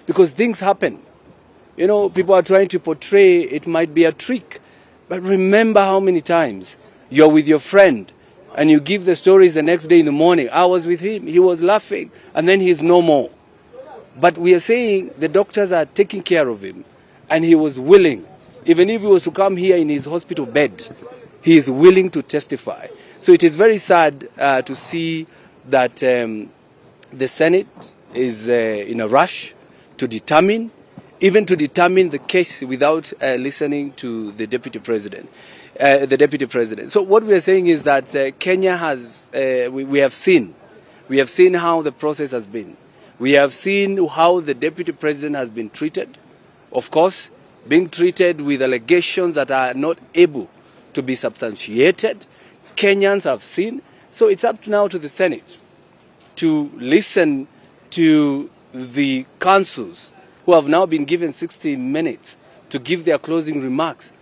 Because things happen. You know, people are trying to portray it might be a trick. But remember how many times you're with your friend and you give the stories the next day in the morning. I was with him, he was laughing, and then he's no more. But we are saying the doctors are taking care of him, and he was willing. Even if he was to come here in his hospital bed, he is willing to testify. So it is very sad to see that the Senate is in a rush to determine the case without listening to the deputy president. So what we are saying is that Kenya has, we have seen how the process has been. We have seen how the deputy president has been treated. Of course, being treated with allegations that are not able to be substantiated. Kenyans have seen. So it's up now to the Senate to listen to the councils who have now been given 60 minutes to give their closing remarks.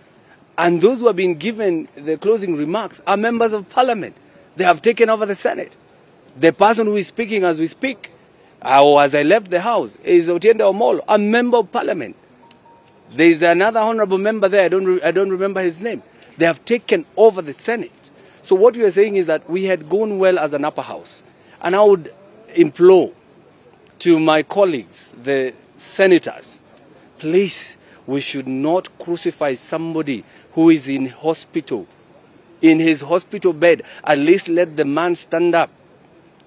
And those who have been given the closing remarks are members of parliament. They have taken over the Senate. The person who is speaking as we speak, or as I left the house, is Otiende Omolo, a member of parliament. There is another honorable member there, I don't remember his name. They have taken over the Senate. So what we are saying is that we had gone well as an upper house. And I would implore to my colleagues, the senators, please, we should not crucify somebody who is in hospital, in his hospital bed. At least let the man stand up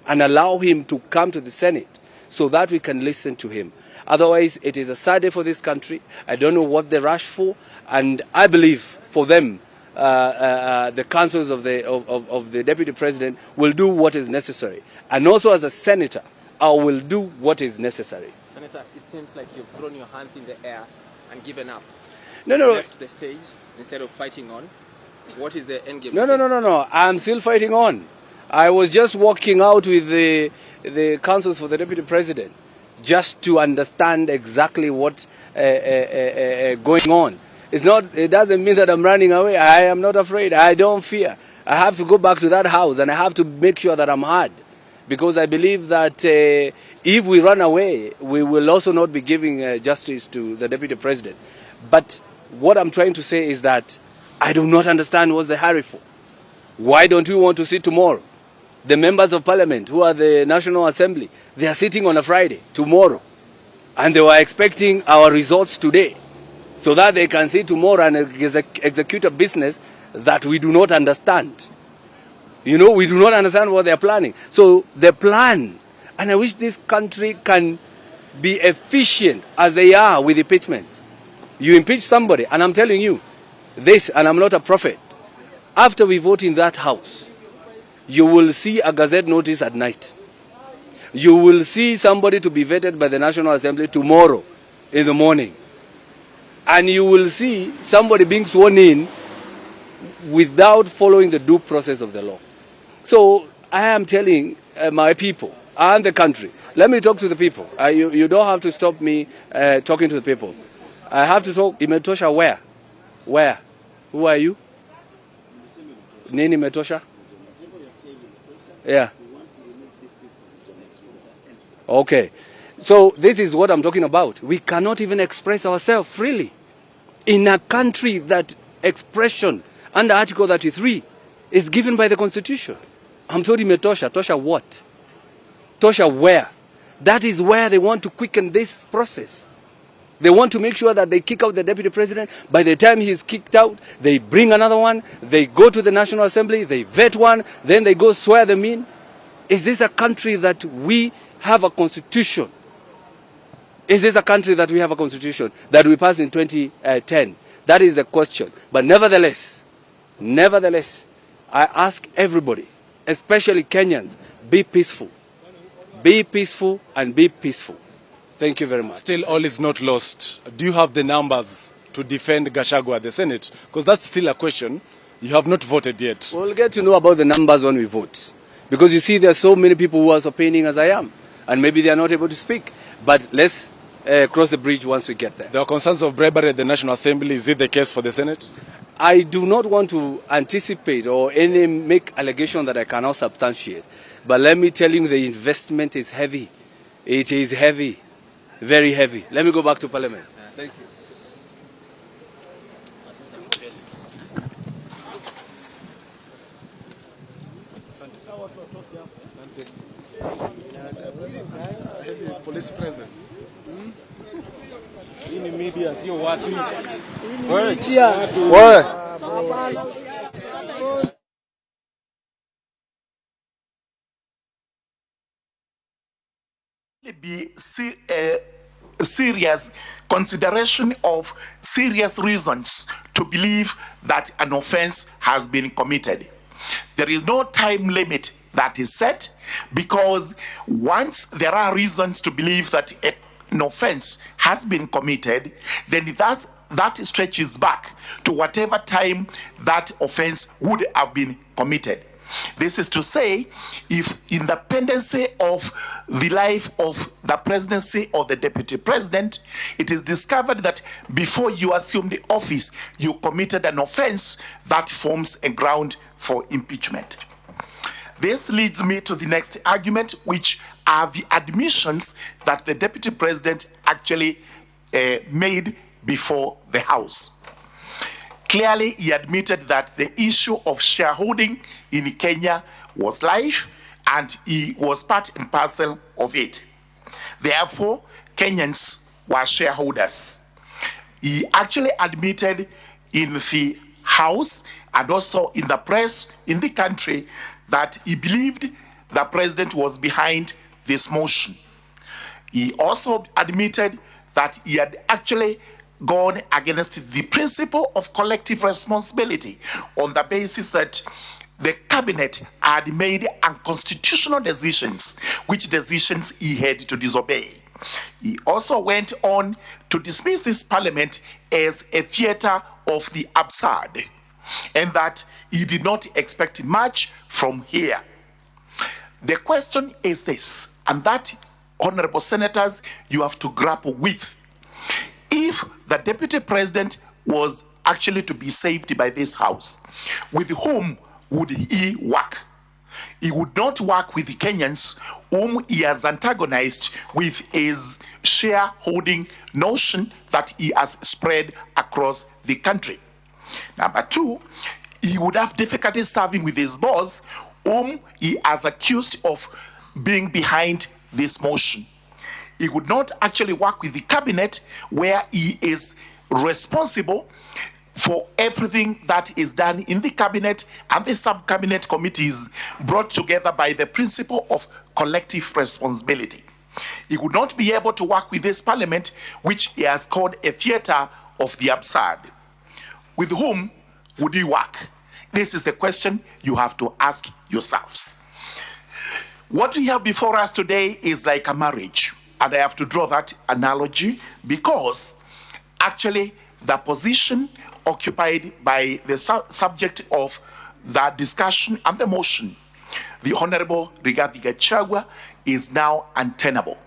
and allow him to come to the Senate so that we can listen to him. Otherwise, it is a sad day for this country. I don't know what they rush for, and I believe for them, the councils of the deputy president will do what is necessary. And also as a senator, I will do what is necessary. Senator, it seems like you've thrown your hands in the air and given up. No. Left the stage instead of fighting on. What is the end game? No. I'm still fighting on. I was just walking out with the councils for the deputy president just to understand exactly what's going on. It doesn't mean that I'm running away. I am not afraid. I don't fear. I have to go back to that house and I have to make sure that I'm heard. Because I believe that if we run away, we will also not be giving justice to the deputy president. But what I'm trying to say is that I do not understand what's the hurry for. Why don't we want to see tomorrow? The members of parliament who are the National Assembly, they are sitting on a Friday, tomorrow. And they were expecting our results today, so that they can see tomorrow and execute a business that we do not understand. You know, we do not understand what they are planning. So the plan, and I wish this country can be efficient as they are with impeachments. You impeach somebody, and I'm telling you this, and I'm not a prophet. After we vote in that house, you will see a gazette notice at night. You will see somebody to be vetted by the National Assembly tomorrow in the morning. And you will see somebody being sworn in without following the due process of the law. So I am telling my people and the country, let me talk to the people. You don't have to stop me talking to the people. I have to talk. Imetosha where? Where? Who are you? Nini Imetosha? Yeah. Okay. So this is what I'm talking about. We cannot even express ourselves freely in a country that expression under Article 33 is given by the Constitution. I'm told Imetosha. Tosha what? Tosha where? That is where they want to quicken this process. They want to make sure that they kick out the deputy president. By the time he is kicked out, they bring another one. They go to the National Assembly. They vet one. Then they go swear them in. Is this a country that we have a constitution? Is this a country that we have a constitution that we passed in 2010? That is the question. But nevertheless, I ask everybody, especially Kenyans, be peaceful. Be peaceful and be peaceful. Thank you very much. Still, all is not lost. Do you have the numbers to defend Gachagua at the Senate? Because that's still a question. You have not voted yet. We'll get to know about the numbers when we vote. Because you see, there are so many people who are so painting as I am. And maybe they are not able to speak. But let's cross the bridge once we get there. There are concerns of bribery at the National Assembly. Is it the case for the Senate? I do not want to anticipate or make allegation that I cannot substantiate. But let me tell you, the investment is heavy. It is heavy. very heavy. Let me go back to Parliament. Thank you. Police presence. Media sio watu. Be serious consideration of serious reasons to believe that an offense has been committed. There is no time limit that is set, because once there are reasons to believe that an offense has been committed, then that stretches back to whatever time that offense would have been committed. This is to say, if in the pendency of the life of the presidency or the deputy president, it is discovered that before you assume the office, you committed an offense, that forms a ground for impeachment. This leads me to the next argument, which are the admissions that the deputy president actually made before the House. Clearly, he admitted that the issue of shareholding in Kenya was live, and he was part and parcel of it. Therefore, Kenyans were shareholders. He actually admitted in the House and also in the press in the country that he believed the president was behind this motion. He also admitted that he had actually gone against the principle of collective responsibility on the basis that the cabinet had made unconstitutional decisions, which decisions he had to disobey. He also went on to dismiss this parliament as a theater of the absurd, and that he did not expect much from here. The question is this, and that, honorable senators, you have to grapple with. If the deputy president was actually to be saved by this House, with whom would he work? He would not work with the Kenyans whom he has antagonized with his shareholding notion that he has spread across the country. Number two, he would have difficulty serving with his boss, whom he has accused of being behind this motion. He would not actually work with the cabinet, where he is responsible for everything that is done in the cabinet and the sub-cabinet committees brought together by the principle of collective responsibility. He would not be able to work with this parliament, which he has called a theater of the absurd. With whom would he work? This is the question you have to ask yourselves. What we have before us today is like a marriage. And I have to draw that analogy because actually the position occupied by the subject of the discussion and the motion, the Honorable Rigathi Gachagua, is now untenable.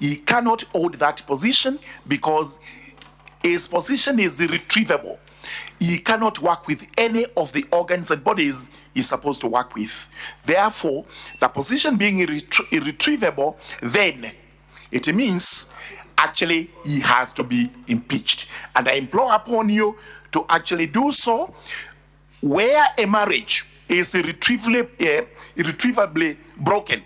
He cannot hold that position because his position is irretrievable. He cannot work with any of the organs and bodies he's supposed to work with. Therefore, the position being irretrievable, then it means actually he has to be impeached. And I implore upon you to actually do so. Where a marriage is irretrievably broken,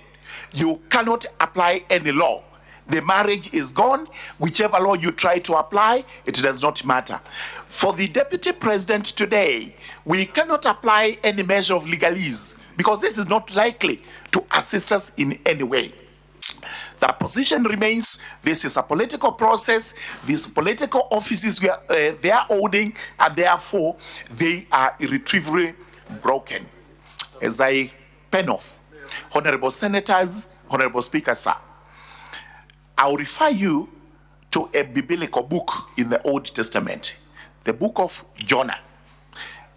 you cannot apply any law. The marriage is gone. Whichever law you try to apply, it does not matter. For the deputy president today, we cannot apply any measure of legalese because this is not likely to assist us in any way. The position remains, this is a political process, these political offices they are holding, and therefore they are irretrievably broken. As I pen off, honorable senators, honorable speaker, sir, I will refer you to a biblical book in the Old Testament, the book of Jonah,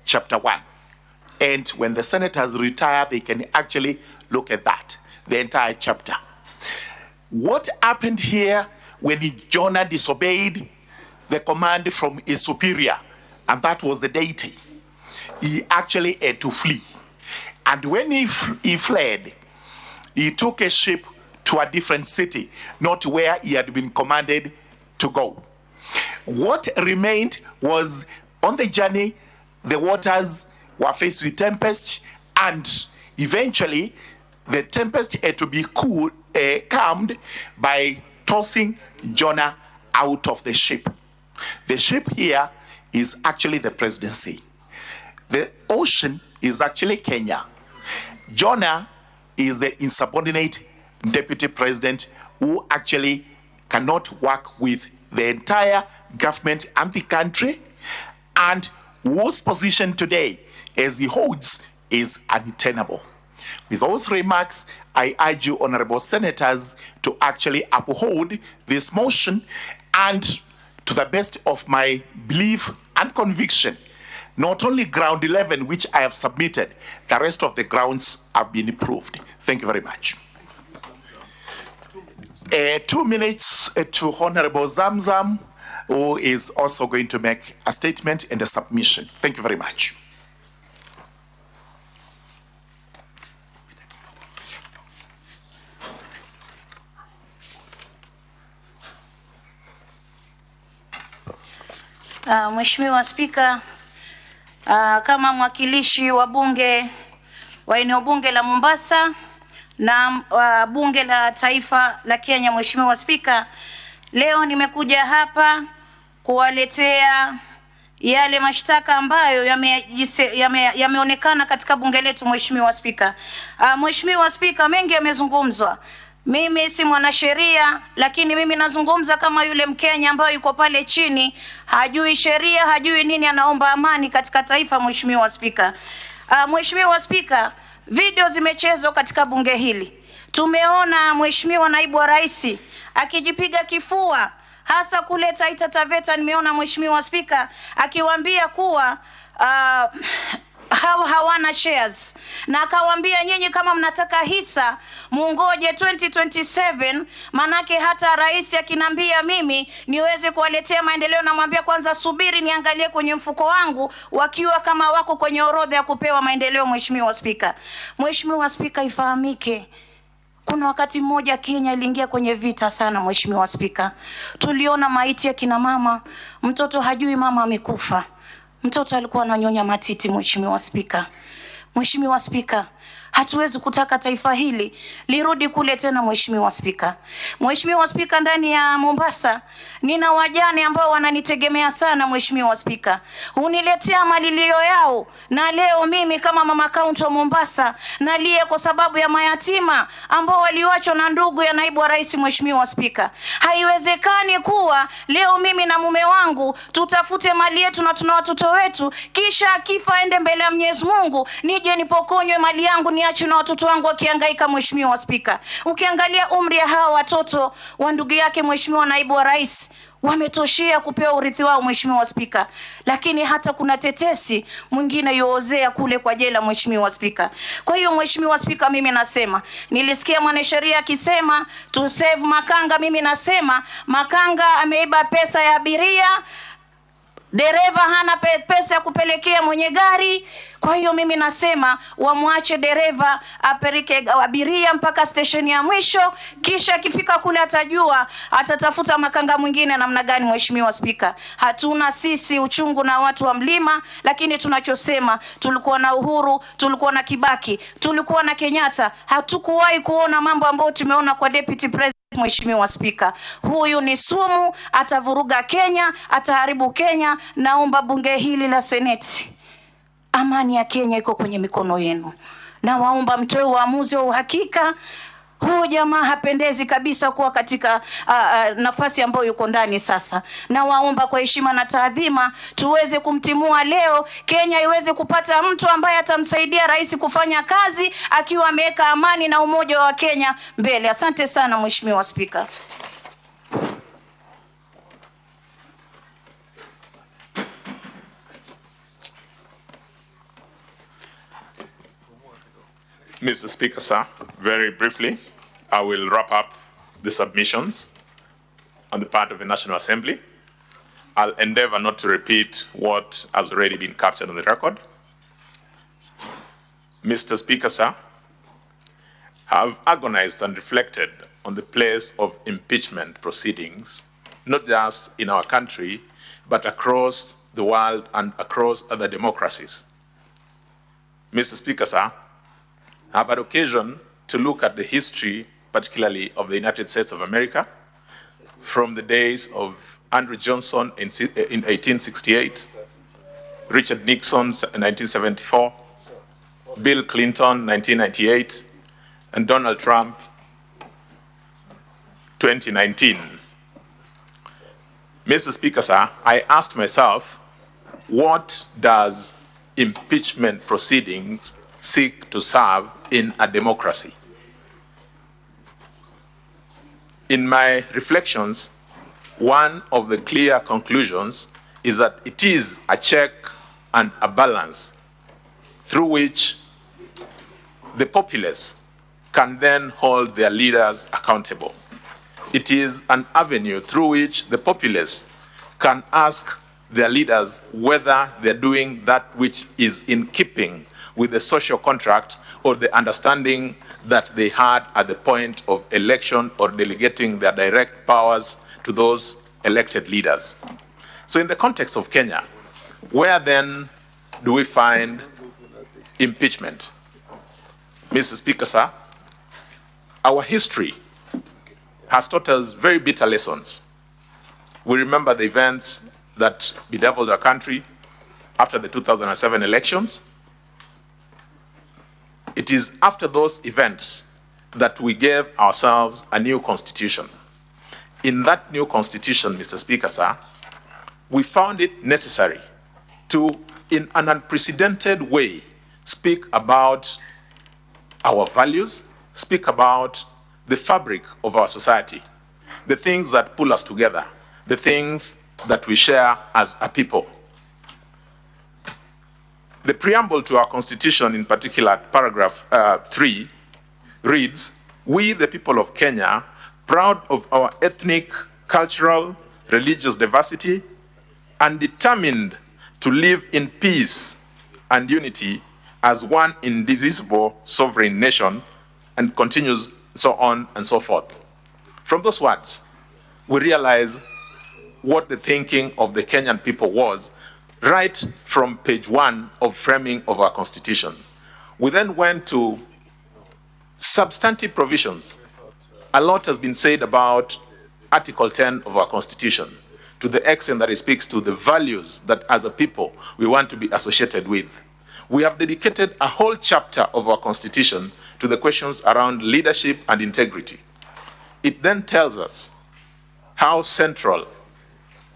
chapter 1. And when the senators retire, they can actually look at that, the entire chapter. What happened here when Jonah disobeyed the command from his superior, and that was the deity? He actually had to flee. And when he fled, he took a ship to a different city, not where he had been commanded to go. What remained was, on the journey, the waters were faced with tempest, and eventually the tempest had to be calmed by tossing Jonah out of the ship. The ship here is actually the presidency. The ocean is actually Kenya. Jonah is the insubordinate deputy president who actually cannot work with the entire government and the country, and whose position today, as he holds, is untenable. With those remarks, I urge you, honorable senators, to actually uphold this motion, and to the best of my belief and conviction, not only ground 11, which I have submitted, the rest of the grounds have been approved. Thank you very much. 2 minutes to Honorable Zamzam, who is also going to make a statement and a submission. Thank you very much. Mheshimiwa Spika, kama mwakilishi wa bunge wa eneo bunge la Mombasa na bunge la taifa la Kenya, Mheshimiwa Spika, leo nimekuja hapa kuwaletea yale mashtaka ambayo yameonekana katika bunge letu. Mheshimiwa Spika, Mheshimiwa Spika, mengi yamezungumzwa. Mimi si mwanasheria, lakini mimi nazungumza kama yule Mkenya ambaye yuko pale chini, hajui sheria, hajui nini, anaomba amani katika taifa. Mheshimiwa Spika, Mheshimiwa Spika, video zimechezwa katika bunge hili. Tumeona Mheshimiwa Naibu wa Rais akijipiga kifua, hasa kule Taita Taveta. Nimeona Mheshimiwa Spika akiwaambia kuwa hawana shares, na akawaambia nyinyi kama mnataka hisa muongoje 2027, manake hata rais akinambia mimi niweze kuwaletea maendeleo, na mwambia kwanza subiri niangalie kwenye mfuko wangu wakiwa kama wako kwenye orodha ya kupewa maendeleo. Mheshimiwa Spika, Mheshimiwa Spika, ifahamike kuna wakati mmoja Kenya iliingia kwenye vita sana. Mheshimiwa Spika, tuliona maiti ya kina mama, mtoto hajui mama amekufa, mtoto alikuwa ananyonya matiti. Mheshimiwa Spika, Mheshimiwa Spika, hatuwezi kutaka taifa hili lirudi kule tena. Mheshimiwa Spika, Mheshimiwa Spika, ndani ya Mombasa nina wajane ambao wananitegemea sana. Mheshimiwa Spika, uniletea malilio yao, na leo mimi kama mama kaunti wa Mombasa nalia kwa sababu ya mayatima ambao waliwachwa na ndugu ya naibu wa rais. Mheshimiwa Spika, haiwezekani kuwa leo mimi na mume wangu tutafute mali yetu na tuna watoto wetu, kisha akifa ende mbele ya Mwenyezi Mungu nije nipokonywe mali yangu, niache na watoto wangu wakihangaika. Mheshimiwa Spika, ukiangalia umri ya hawa watoto wa ndugu yake Mheshimiwa naibu wa rais, wametoshea kupewa urithi wao. Mheshimiwa Spika, lakini hata kuna tetesi mwingine yoozea kule kwa jela. Mheshimiwa Spika, kwa hiyo Mheshimiwa Spika, mimi nasema, nilisikia mwanasheria akisema to save makanga. Mimi nasema makanga ameiba pesa ya abiria, dereva hana pesa ya kupelekea mwenye gari. Kwa hiyo mimi nasema wamwache dereva apeleke abiria mpaka station ya mwisho, kisha akifika kule atajua atatafuta makanga mwingine namna gani. Mheshimiwa Spika, hatuna sisi uchungu na watu wa mlima, lakini tunachosema tulikuwa na Uhuru, tulikuwa na Kibaki, tulikuwa na Kenyatta, hatukuwahi kuona mambo ambayo tumeona kwa deputy president. Mheshimiwa Spika, huyu ni sumu, atavuruga Kenya, ataharibu Kenya. Naomba bunge hili la Seneti, amani ya Kenya iko kwenye mikono yenu, na waomba mtoe uamuzi wa uhakika. Huyu jamaa hapendezi kabisa kuwa katika nafasi ambayo yuko ndani sasa, na waomba kwa heshima na taadhima tuweze kumtimua leo, Kenya iweze kupata mtu ambaye atamsaidia rais kufanya kazi akiwa ameweka amani na umoja wa Kenya mbele. Asante sana Mheshimiwa Spika. Mr. Speaker, sir, very briefly, I will wrap up the submissions on the part of the National Assembly. I'll endeavor not to repeat what has already been captured on the record. Mr. Speaker, sir, I have agonized and reflected on the place of impeachment proceedings, not just in our country, but across the world and across other democracies. Mr. Speaker, sir, I've had occasion to look at the history, particularly of the United States of America, from the days of Andrew Johnson in 1868, Richard Nixon in 1974, Bill Clinton 1998, and Donald Trump 2019. Mr. Speaker, sir, I asked myself, what does impeachment proceedings seek to serve in a democracy? In my reflections, one of the clear conclusions is that it is a check and a balance through which the populace can then hold their leaders accountable. It is an avenue through which the populace can ask their leaders whether they're doing that which is in keeping with the social contract or the understanding that they had at the point of election or delegating their direct powers to those elected leaders. So in the context of Kenya, where then do we find impeachment? Mr. Speaker, sir, our history has taught us very bitter lessons. We remember the events that bedeviled our country after the 2007 elections. It is after those events that we gave ourselves a new constitution. In that new constitution, Mr. Speaker, sir, we found it necessary to, in an unprecedented way, speak about our values, speak about the fabric of our society, the things that pull us together, the things that we share as a people. The preamble to our constitution, in particular, paragraph 3, reads, "We, the people of Kenya, proud of our ethnic, cultural, religious diversity, and determined to live in peace and unity as one indivisible sovereign nation," and continues so on and so forth. From those words, we realize what the thinking of the Kenyan people was right from page 1 of framing of our constitution. We then went to substantive provisions. A lot has been said about Article 10 of our constitution, to the extent that it speaks to the values that as a people we want to be associated with. We have dedicated a whole chapter of our constitution to the questions around leadership and integrity. It then tells us how central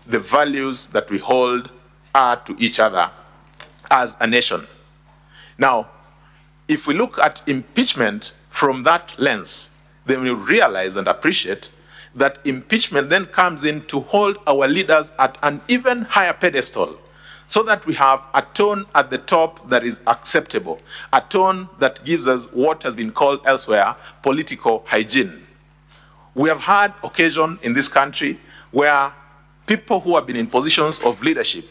the values that we hold are to each other as a nation. Now, if we look at impeachment from that lens, then we realize and appreciate that impeachment then comes in to hold our leaders at an even higher pedestal, so that we have a tone at the top that is acceptable, a tone that gives us what has been called elsewhere political hygiene. We have had occasion in this country where people who have been in positions of leadership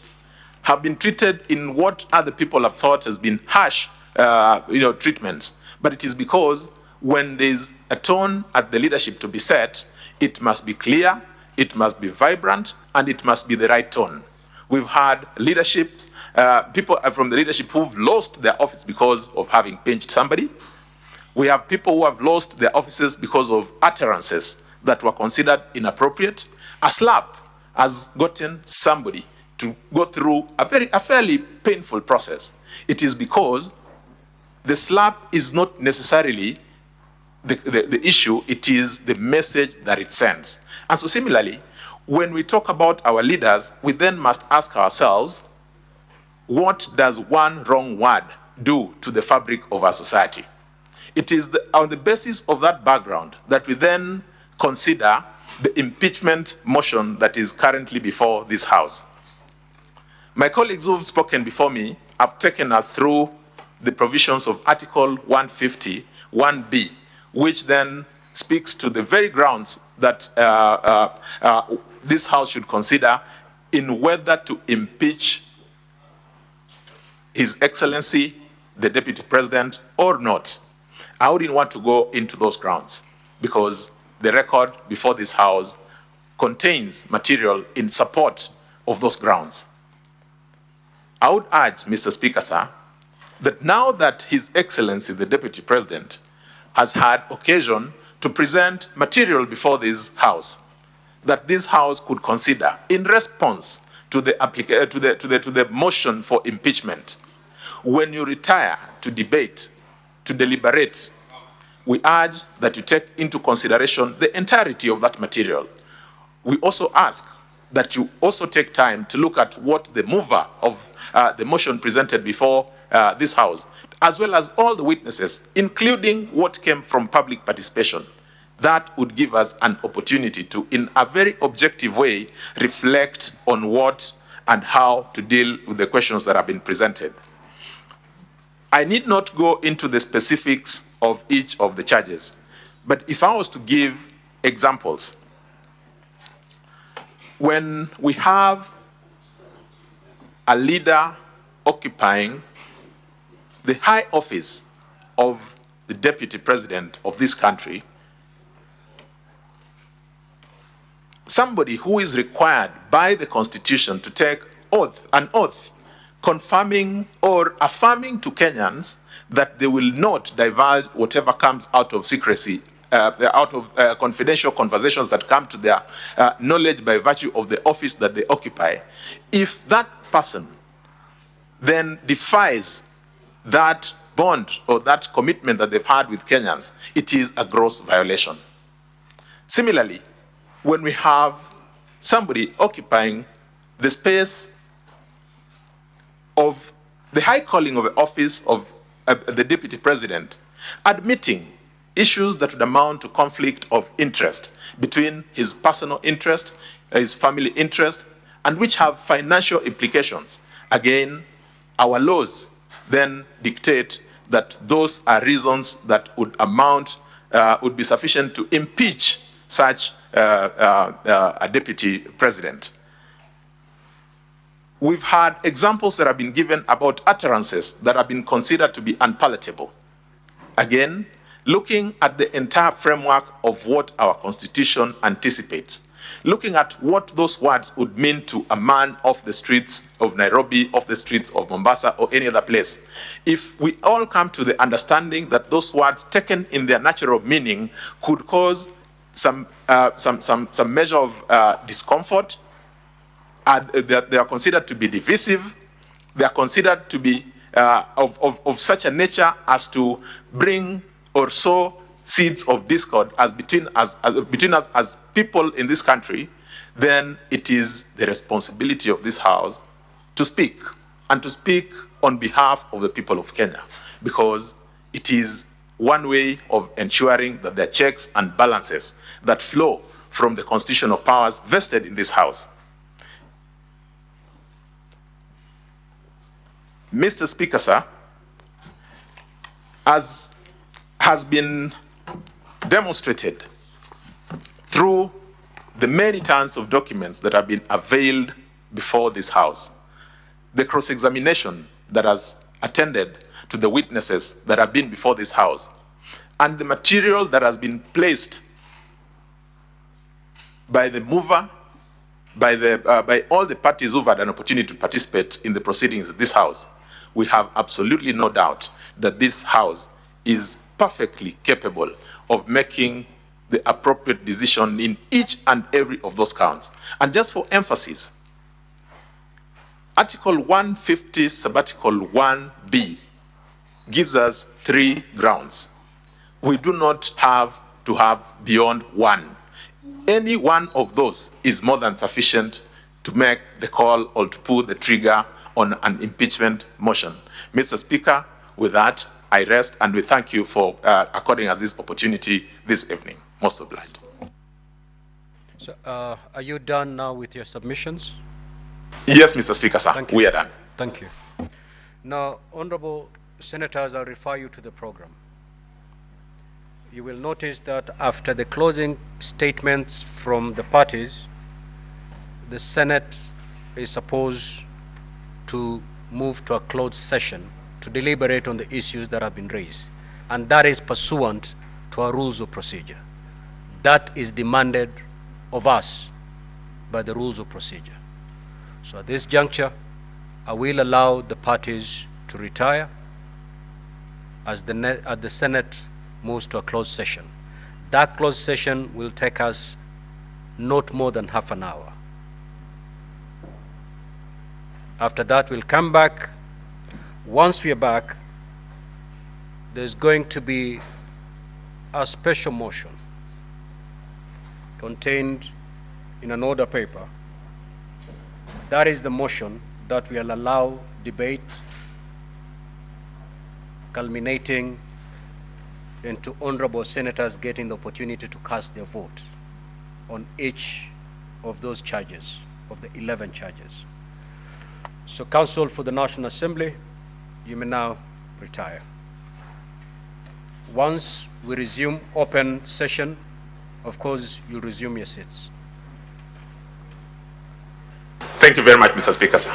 have been treated in what other people have thought has been harsh treatments. But it is because when there's a tone at the leadership to be set, it must be clear, it must be vibrant, and it must be the right tone. We've had leadership, people from the leadership who've lost their office because of having pinched somebody. We have people who have lost their offices because of utterances that were considered inappropriate. A slap has gotten somebody to go through a fairly painful process. It is because the slap is not necessarily the issue, it is the message that it sends. And so similarly, when we talk about our leaders, we then must ask ourselves, what does one wrong word do to the fabric of our society? It is on the basis of that background that we then consider the impeachment motion that is currently before this House. My colleagues who have spoken before me have taken us through the provisions of Article 150, 1B, which then speaks to the very grounds that this House should consider in whether to impeach His Excellency, the Deputy President, or not. I wouldn't want to go into those grounds because the record before this House contains material in support of those grounds. I would urge, Mr. Speaker, sir, that now that His Excellency the Deputy President has had occasion to present material before this House, that this House could consider in response to the motion for impeachment. When you retire to debate, to deliberate, we urge that you take into consideration the entirety of that material. We also ask that you also take time to look at what the mover of the motion presented before this House, as well as all the witnesses, including what came from public participation. That would give us an opportunity to, in a very objective way, reflect on what and how to deal with the questions that have been presented. I need not go into the specifics of each of the charges, but if I was to give examples, when we have a leader occupying the high office of the Deputy President of this country, somebody who is required by the Constitution to take an oath confirming or affirming to Kenyans that they will not divulge whatever comes out of secrecy, out of confidential conversations that come to their knowledge by virtue of the office that they occupy. If that person then defies that bond or that commitment that they've had with Kenyans, it is a gross violation. Similarly, when we have somebody occupying the space of the high calling of the office of the Deputy President, admitting issues that would amount to conflict of interest between his personal interest, his family interest, and which have financial implications. Again, our laws then dictate that those are reasons that would would be sufficient to impeach such a Deputy President. We've had examples that have been given about utterances that have been considered to be unpalatable. Again, looking at the entire framework of what our Constitution anticipates, looking at what those words would mean to a man off the streets of Nairobi, off the streets of Mombasa, or any other place. If we all come to the understanding that those words taken in their natural meaning could cause some measure of discomfort, they are considered to be divisive, they are considered to be of such a nature as to bring or sow seeds of discord between us as people in this country, then it is the responsibility of this House to speak, and to speak on behalf of the people of Kenya, because it is one way of ensuring that there are checks and balances that flow from the constitutional powers vested in this House. Mr. Speaker, sir, as has been demonstrated through the many tons of documents that have been availed before this House, the cross-examination that has attended to the witnesses that have been before this House, and the material that has been placed by the mover, by all the parties who've had an opportunity to participate in the proceedings of this House, we have absolutely no doubt that this House is perfectly capable of making the appropriate decision in each and every of those counts. And just for emphasis, Article 150, Subarticle 1B gives us 3 grounds. We do not have to have beyond 1. Any one of those is more than sufficient to make the call or to pull the trigger on an impeachment motion. Mr. Speaker, with that, I rest, and we thank you for according us this opportunity this evening. Most obliged. So, are you done now with your submissions? Yes, Mr. Speaker, sir. Thank you. We are done. Thank you. Now, honorable senators, I'll refer you to the program. You will notice that after the closing statements from the parties, the Senate is supposed to move to a closed session to deliberate on the issues that have been raised. And that is pursuant to our rules of procedure. that is demanded of us by the rules of procedure. So at this juncture, I will allow the parties to retire as the Senate moves to a closed session. That closed session will take us not more than half an hour. After that, we'll come back. Once we are back, there's going to be a special motion contained in an order paper. That is the motion that will allow debate culminating into honorable senators getting the opportunity to cast their vote on each of those charges, of the 11 charges. So, Counsel for the National Assembly, you may now retire. Once we resume open session, of course, you'll resume your seats. Thank you very much, Mr. Speaker, sir.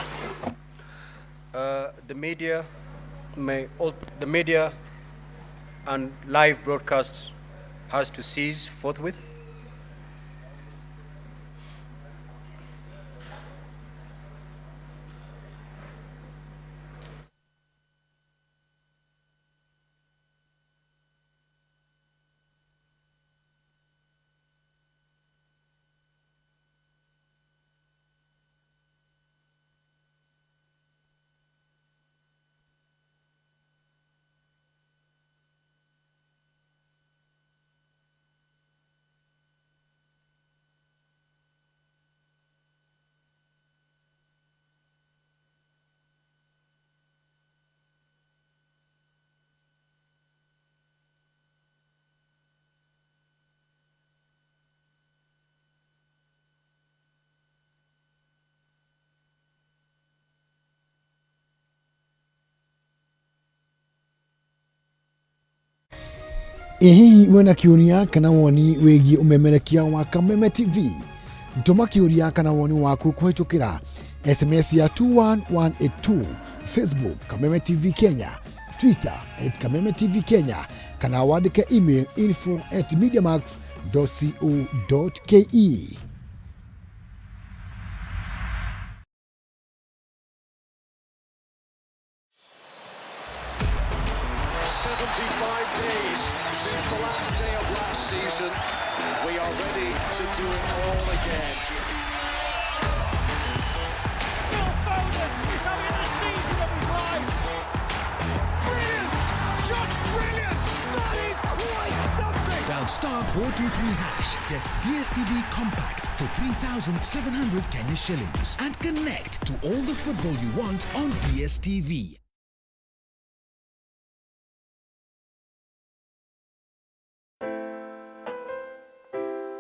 The media and live broadcast has to cease forthwith. Hihi wena kiuria kana woni wegi umemerekia wa Kameme TV. Ntuma kiuria kana woni waku kuhitukira SMS ya 21182, Facebook Kameme TV Kenya, Twitter @Kameme TV Kenya, kana wandike email info@mediamax.co.ke. 75 days since the last day of last season. We are ready to do it all again. Phil Foden is having the season of his life. Brilliant! Just brilliant! That is quite something! Dial *423#. Get DSTV Compact for 3,700 Kenya shillings and connect to all the football you want on DSTV.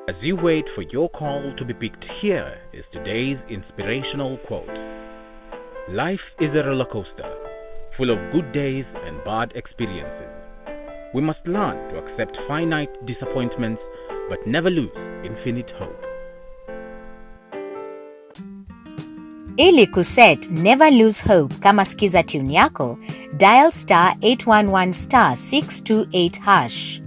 As you wait for your call to be picked, here is today's inspirational quote. Life is a roller coaster, full of good days and bad experiences. We must learn to accept finite disappointments, but never lose infinite hope. Ili kuset never lose hope kama skiza tune yako, dial *811*628#.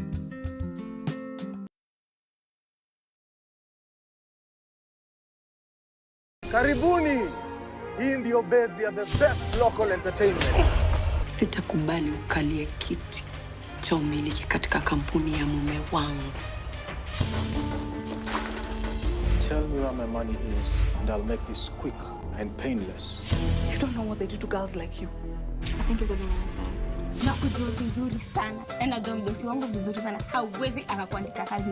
Karibuni. Hii ndio bed ya the best local entertainment. Sitakubali ukalie kiti cha umiliki katika kampuni ya mume wangu. Tell me where my money is and I'll make this quick and painless. You don't know what they do to girls like you. I think it's a bit unfair. Nakujua vizuri sana. Najua mdosi wangu vizuri sana. Hauwezi akakuandika kazi.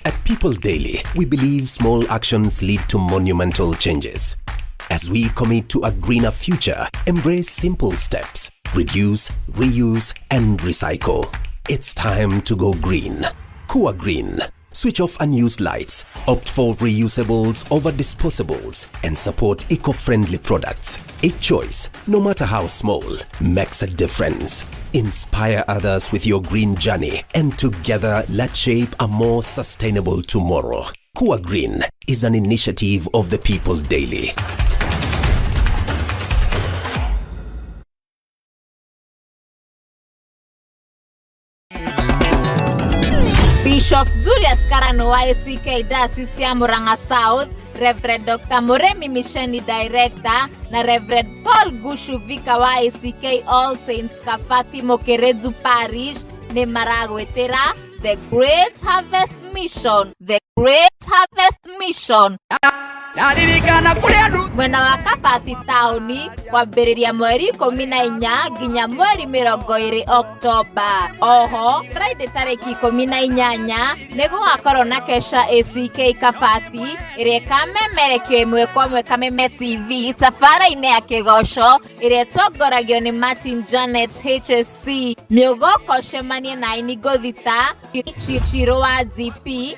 At People Daily, we believe small actions lead to monumental changes. As we commit to a greener future, embrace simple steps, reduce, reuse, and recycle. It's time to go green. Kuhagurwo. Switch off unused lights, opt for reusables over disposables, and support eco-friendly products. A choice, no matter how small, makes a difference. Inspire others with your green journey, and together let's shape a more sustainable tomorrow. Kuhagurwo is an initiative of the People Daily. Bishop Julius Karano wa ACK Diocese ya Murang'a South, Reverend Dr. Muremi Misheni Director, na Reverend Paul Gushu Vika wa ACK All Saints Kafati Mokerezu Parish ni maragwetera The Great Harvest Mission. The Great Harvest Mission. Mwena wa Kafati tauni kwambĩrĩria mweri 14 nginya mweri 20 Oktoba. Oho, Friday tariki 18 nĩgũgakorwo na kesha ACK Kafati ĩrĩa ĩkamemerekio ĩmwe kwa ĩmwe Kameme TV safari-inĩ ya kĩgoco ĩrĩa ĩtongoragio nĩ Martin Janet HSC. Mĩogoko cemanie na Inigo Thita Chichiro wa GP